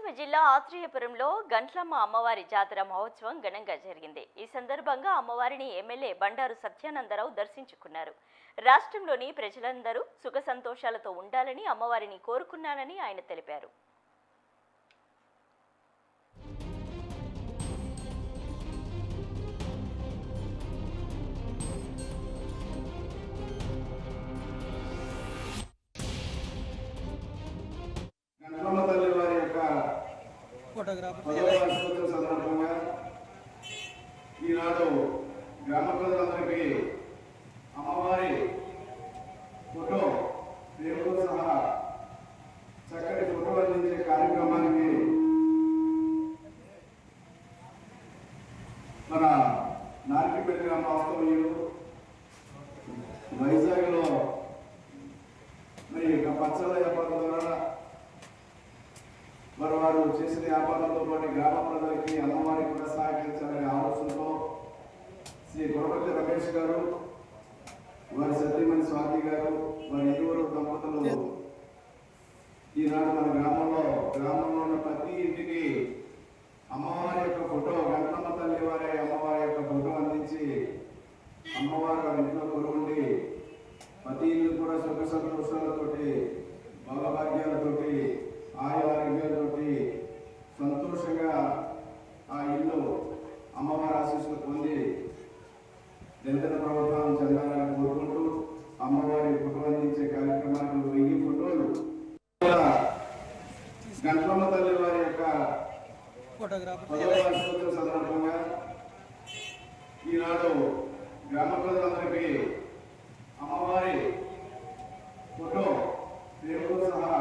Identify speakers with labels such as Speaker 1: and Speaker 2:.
Speaker 1: కోనసీమ జిల్లా ఆత్రేయపురంలో గంట్లమ్మ అమ్మవారి జాతర మహోత్సవం ఘనంగా జరిగింది. ఈ సందర్భంగా అమ్మవారిని ఎమ్మెల్యే బండారు సత్యానందరావు దర్శించుకున్నారు. రాష్ట్రంలోని ప్రజలందరూ సుఖ సంతోషాలతో ఉండాలని అమ్మవారిని కోరుకున్నానని ఆయన తెలిపారు.
Speaker 2: సందర్భంగా ఈనాడు గ్రామ ప్రజలందరికీ అమ్మవారి ఫోటో పేరుతో సహా చక్కటి ఫోటో అందించే కార్యక్రమానికి మన నార్కిపల్లి గ్రామ వాస్తవ్యులు వైజాగ్లో మరి పచ్చల వ్యాపారం ద్వారా వారు చేసిన వ్యాపారంతో పాటు గ్రామ ప్రజలకి అమ్మవారికి కూడా సహకరించాలనే ఆలోచనతో శ్రీ గురపల్లి రమేష్ గారు, వారి సతీమణి స్వాతి గారు, వారి ఇరువురు దంపతులు ఈనాడు మన గ్రామంలో ఉన్న ప్రతి ఇంటికి అమ్మవారి యొక్క ఫోటో, గంటమ్మ తల్లి వారి అమ్మవారి యొక్క ఫోటో అందించి అమ్మవారు వారి ఇంట్లో కొలువుండి ప్రతి ఇల్లు కూడా సుఖ సంతోషాలతోటి భోగభాగ్యాలతోటి ఆరోగ్యాలతోటి సంతోషంగా ఆ ఇల్లు అమ్మవారి ఆశీస్సులు పొంది నిరంతర ప్రభుత్వం చెందాలని కోరుకుంటూ అమ్మవారి ఫోటో అందించే కార్యక్రమాలు 1000 ఫోటోలు గంట్లమ్మ తల్లి వారి యొక్క సందర్భంగా ఈనాడు గ్రామ ప్రజలందరికీ అమ్మవారి ఫోటో పేరుతో సహా